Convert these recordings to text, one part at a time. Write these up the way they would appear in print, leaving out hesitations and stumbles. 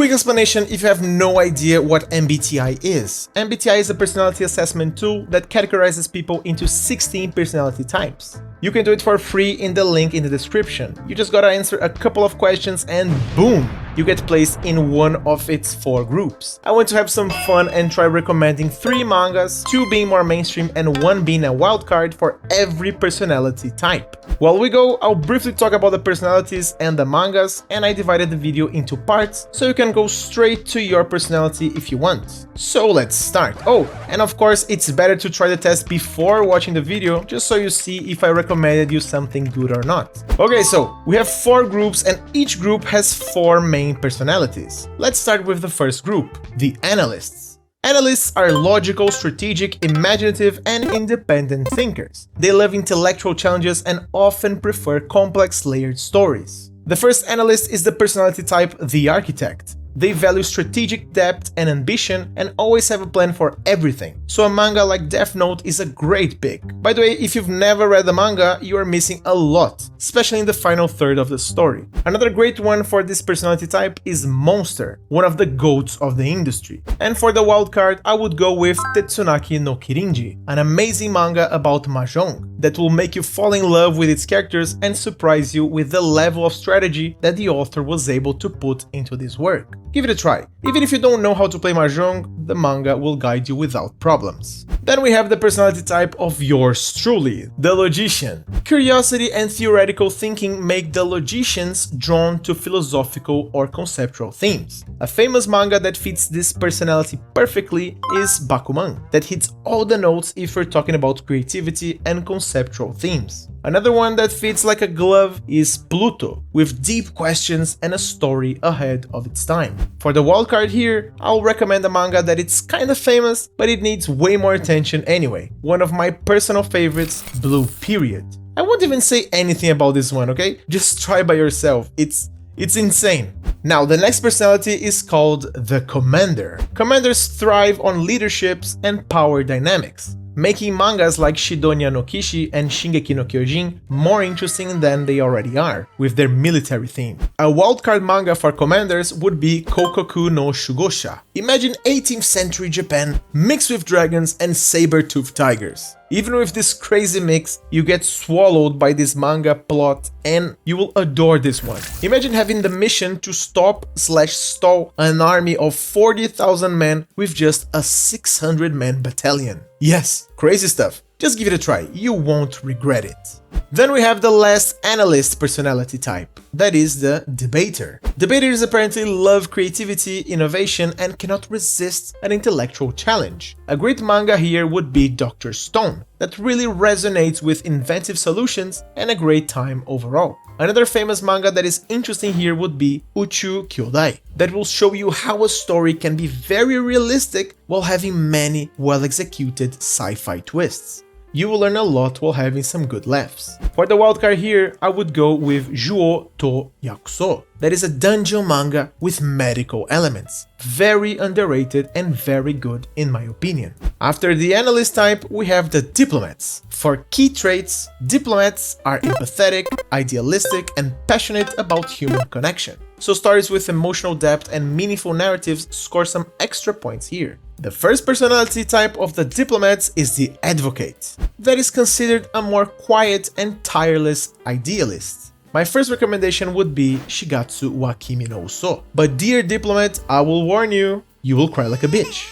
Quick explanation if you have no idea what MBTI is. MBTI is a personality assessment tool that categorizes people into 16 personality types. You can do it for free in the link in the description. You just gotta answer a couple of questions and boom! You get placed in one of its 4 groups. I want to have some fun and try recommending 3 mangas, 2 being more mainstream and 1 being a wildcard for every personality type. While we go, I'll briefly talk about the personalities and the mangas, and I divided the video into parts so you can go straight to your personality if you want. So let's start. Oh, and of course it's better to try the test before watching the video, just so you see if I recommended you something good or not. Okay, so we have 4 groups and each group has 4 main personalities. Let's start with the first group, the Analysts. Analysts are logical, strategic, imaginative, and independent thinkers. They love intellectual challenges and often prefer complex, layered stories. The first analyst is the personality type, the Architect. They value strategic depth and ambition and always have a plan for everything, so a manga like Death Note is a great pick. By the way, if you've never read the manga, you are missing a lot, especially in the final third of the story. Another great one for this personality type is Monster, one of the GOATs of the industry. And for the wildcard, I would go with Tetsunaki no Kirinji, an amazing manga about mahjong that will make you fall in love with its characters and surprise you with the level of strategy that the author was able to put into this work. Give it a try. Even if you don't know how to play mahjong, the manga will guide you without problems. Then we have the personality type of yours truly, the Logician. Curiosity and theoretical thinking make the Logicians drawn to philosophical or conceptual themes. A famous manga that fits this personality perfectly is Bakuman, that hits all the notes if we're talking about creativity and conceptual themes. Another one that fits like a glove is Pluto, with deep questions and a story ahead of its time. For the wildcard here, I'll recommend a manga that it's kinda famous, but it needs way more attention anyway. One of my personal favorites, Blue Period. I won't even say anything about this one, okay? Just try by yourself, it's insane. Now, the next personality is called the Commander. Commanders thrive on leaderships and power dynamics, making mangas like Shidonya no Kishi and Shingeki no Kyojin more interesting than they already are, with their military theme. A wildcard manga for commanders would be Kokoku no Shugosha. Imagine 18th century Japan mixed with dragons and saber-toothed tigers. Even with this crazy mix, you get swallowed by this manga plot and you will adore this one. Imagine having the mission to stop/stall an army of 40,000 men with just a 600-man battalion. Yes, crazy stuff. Just give it a try, you won't regret it. Then we have the last analyst personality type, that is the Debater. Debaters apparently love creativity, innovation, and cannot resist an intellectual challenge. A great manga here would be Dr. Stone, that really resonates with inventive solutions and a great time overall. Another famous manga that is interesting here would be Uchu Kyodai, that will show you how a story can be very realistic while having many well-executed sci-fi twists. You will learn a lot while having some good laughs. For the wildcard here, I would go with Juo to Yakuso. That is a dungeon manga with medical elements. Very underrated and very good in my opinion. After the analyst type, we have the Diplomats. For key traits, diplomats are empathetic, idealistic, and passionate about human connection. So stories with emotional depth and meaningful narratives score some extra points here. The first personality type of the Diplomats is the Advocate. That is considered a more quiet and tireless idealist. My first recommendation would be Shigatsu wa Kimi no Uso. But dear Diplomat, I will warn you, you will cry like a bitch.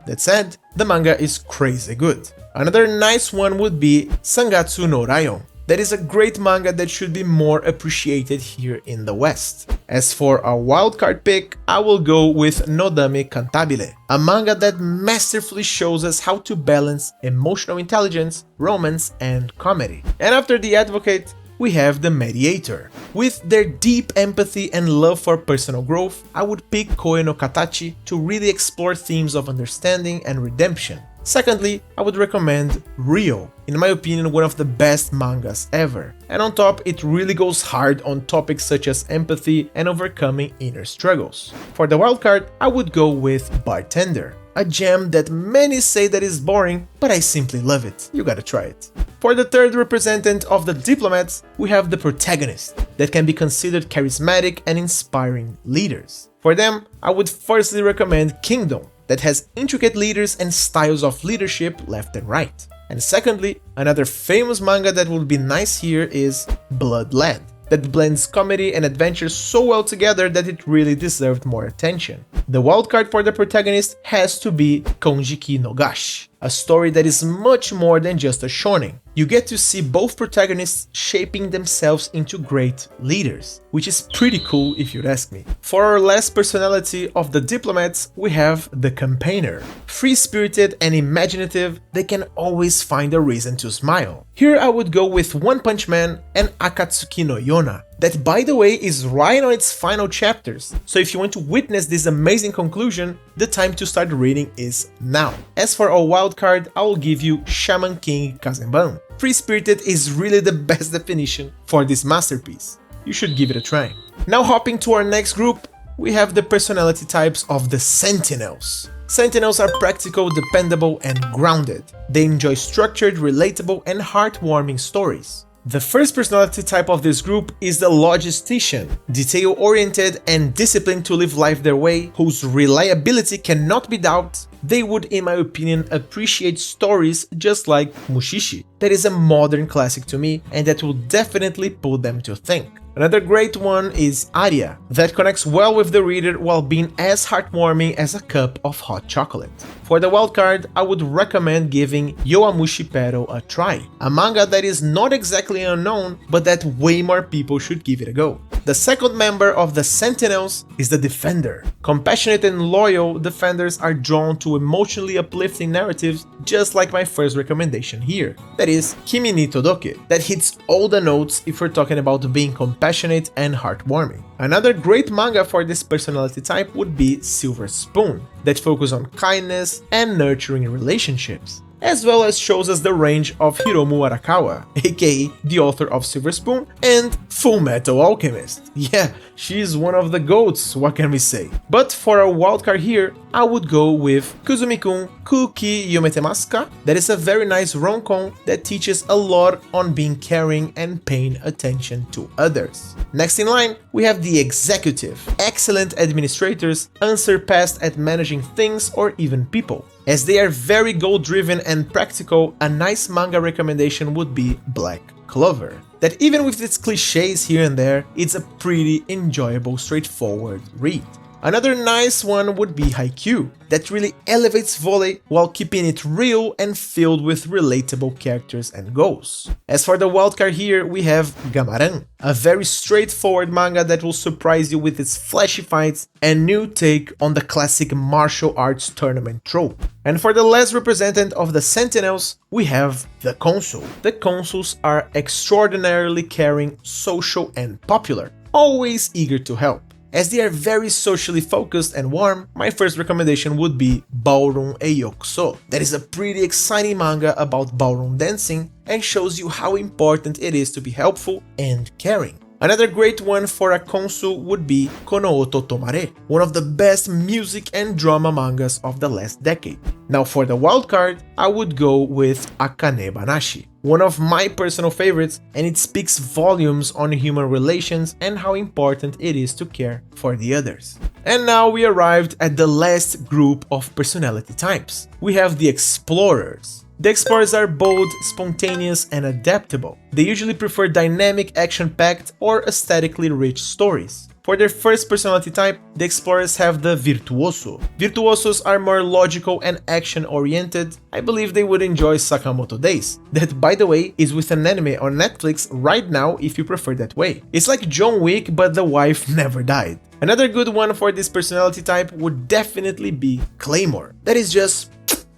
That said, the manga is crazy good. Another nice one would be Sangatsu no Rayon. That is a great manga that should be more appreciated here in the West. As for a wildcard pick, I will go with Nodame Cantabile, a manga that masterfully shows us how to balance emotional intelligence, romance, and comedy. And after the Advocate, we have the Mediator. With their deep empathy and love for personal growth, I would pick Koe no Katachi to really explore themes of understanding and redemption. Secondly, I would recommend Rio, in my opinion one of the best mangas ever. And on top, it really goes hard on topics such as empathy and overcoming inner struggles. For the wildcard, I would go with Bartender, a gem that many say that is boring, but I simply love it. You gotta try it. For the third representative of the Diplomats, we have the Protagonist, that can be considered charismatic and inspiring leaders. For them, I would firstly recommend Kingdom, that has intricate leaders and styles of leadership left and right. And secondly, another famous manga that would be nice here is Bloodland, that blends comedy and adventure so well together that it really deserved more attention. The wildcard for the protagonist has to be Konjiki no Gash, a story that is much more than just a shonen. You get to see both protagonists shaping themselves into great leaders, which is pretty cool if you'd ask me. For our last personality of the Diplomats, we have the Campaigner. Free-spirited and imaginative, they can always find a reason to smile. Here I would go with One Punch Man and Akatsuki no Yona, that by the way is right on its final chapters, so if you want to witness this amazing conclusion, the time to start reading is now. As for our wildcard, I will give you Shaman King Kazemban. Free-spirited is really the best definition for this masterpiece. You should give it a try. Now hopping to our next group, we have the personality types of the Sentinels. Sentinels are practical, dependable, and grounded. They enjoy structured, relatable, and heartwarming stories. The first personality type of this group is the Logistician, detail-oriented and disciplined to live life their way, whose reliability cannot be doubted. They would, in my opinion, appreciate stories just like Mushishi. That is a modern classic to me, and that will definitely put them to think. Another great one is Arya, that connects well with the reader while being as heartwarming as a cup of hot chocolate. For the wildcard, I would recommend giving Yowamushi Pero a try, a manga that is not exactly unknown, but that way more people should give it a go. The second member of the Sentinels is the Defender. Compassionate and loyal, Defenders are drawn to emotionally uplifting narratives, just like my first recommendation here. That is Kimi ni Todoke, that hits all the notes if we're talking about being compassionate and heartwarming. Another great manga for this personality type would be Silver Spoon, that focus on kindness and nurturing relationships, as well as shows us the range of Hiromu Arakawa, aka the author of Silver Spoon and Full Metal Alchemist. Yeah, she's one of the GOATs, what can we say? But for our wildcard here, I would go with Kuzumi-kun Kuki Yomete Ka. That is a very nice rom-com that teaches a lot on being caring and paying attention to others. Next in line, we have the Executive, excellent administrators, unsurpassed at managing things or even people. As they are very goal-driven and practical, a nice manga recommendation would be Black Clover, that even with its cliches here and there, it's a pretty enjoyable, straightforward read. Another nice one would be Haikyuu, that really elevates volley while keeping it real and filled with relatable characters and goals. As for the wildcard here, we have Gamaran, a very straightforward manga that will surprise you with its flashy fights and new take on the classic martial arts tournament trope. And for the last representative of the Sentinels, we have the Consul. The Consuls are extraordinarily caring, social, and popular, always eager to help. As they are very socially focused and warm, my first recommendation would be Ballroom Eyokuso. That is a pretty exciting manga about ballroom dancing and shows you how important it is to be helpful and caring. Another great one for a Consul would be Kono Oto Tomare, one of the best music and drama mangas of the last decade. Now for the wildcard, I would go with Akane Banashi, one of my personal favorites, and it speaks volumes on human relations and how important it is to care for the others. And now we arrived at the last group of personality types. We have the Explorers. The Explorers are bold, spontaneous, and adaptable. They usually prefer dynamic, action-packed, or aesthetically rich stories. For their first personality type, the Explorers have the Virtuoso. Virtuosos are more logical and action-oriented. I believe they would enjoy Sakamoto Days, that by the way is with an anime on Netflix right now if you prefer that way. It's like John Wick, but the wife never died. Another good one for this personality type would definitely be Claymore. That is just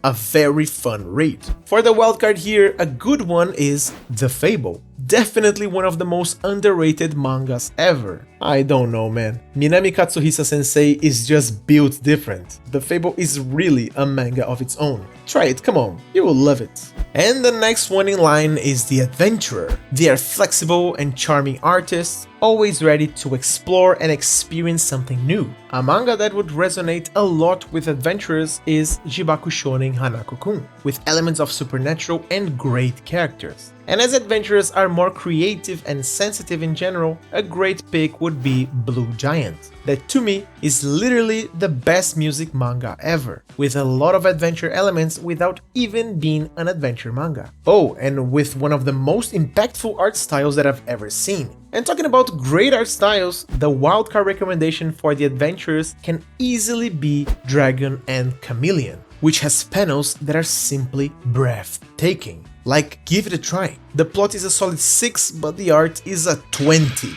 a very fun read. For the wildcard here, a good one is The Fable. Definitely one of the most underrated mangas ever. I don't know, man. Minami Katsuhisa sensei is just built different. The Fable is really a manga of its own. Try it, come on, you will love it. And the next one in line is The Adventurer. They are flexible and charming artists, always ready to explore and experience something new. A manga that would resonate a lot with adventurers is Jibaku Shonen Hanako-kun, with elements of supernatural and great characters. And as adventurers are more creative and sensitive in general, a great pick would be Blue Giant. that to me is literally the best music manga ever, with a lot of adventure elements without even being an adventure manga. Oh, and with one of the most impactful art styles that I've ever seen. And talking about great art styles, the wildcard recommendation for the adventurers can easily be Dragon and Chameleon, which has panels that are simply breathtaking. Like, give it a try. The plot is a solid 6, but the art is a 20.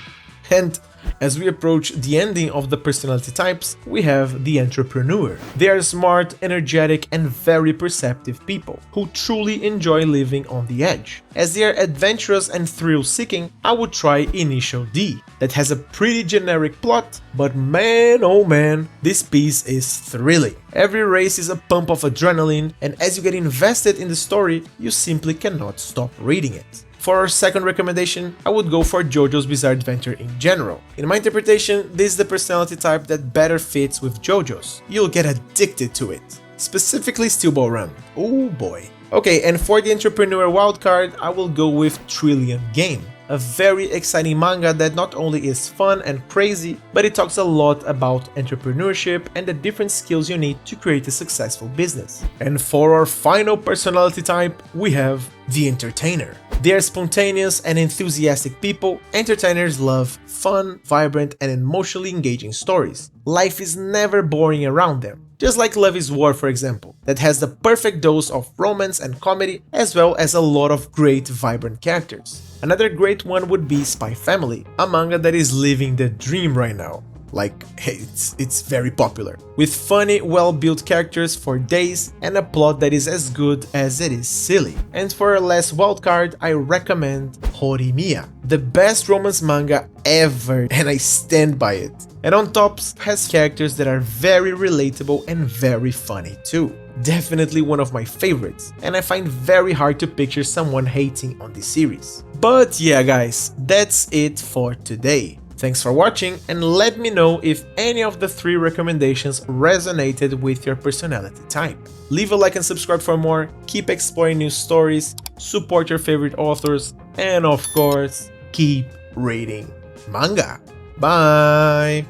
And as we approach the ending of the personality types, we have the entrepreneur. They are smart, energetic, and very perceptive people who truly enjoy living on the edge. As they are adventurous and thrill-seeking, I would try Initial D, that has a pretty generic plot, but man oh man, this piece is thrilling. Every race is a pump of adrenaline, and as you get invested in the story, you simply cannot stop reading it. For our second recommendation, I would go for JoJo's Bizarre Adventure in general. In my interpretation, this is the personality type that better fits with JoJo's. You'll get addicted to it. Specifically Steel Ball Run. Oh boy. Okay, and for the entrepreneur wildcard, I will go with Trillion Game. A very exciting manga that not only is fun and crazy, but it talks a lot about entrepreneurship and the different skills you need to create a successful business. And for our final personality type, we have the entertainer. They are spontaneous and enthusiastic people. Entertainers love fun, vibrant, and emotionally engaging stories. Life is never boring around them. Just like Love is War, for example, that has the perfect dose of romance and comedy, as well as a lot of great, vibrant characters. Another great one would be Spy Family, a manga that is living the dream right now. Like, hey, it's very popular, with funny, well-built characters for days and a plot that is as good as it is silly. And for a last wildcard, I recommend Horimiya, the best romance manga ever, and I stand by it. And on top, has characters that are very relatable and very funny too. Definitely one of my favorites, and I find very hard to picture someone hating on this series. But yeah guys, that's it for today. Thanks for watching, and let me know if any of the 3 recommendations resonated with your personality type. Leave a like and subscribe for more, keep exploring new stories, support your favorite authors, and of course, keep reading manga. Bye!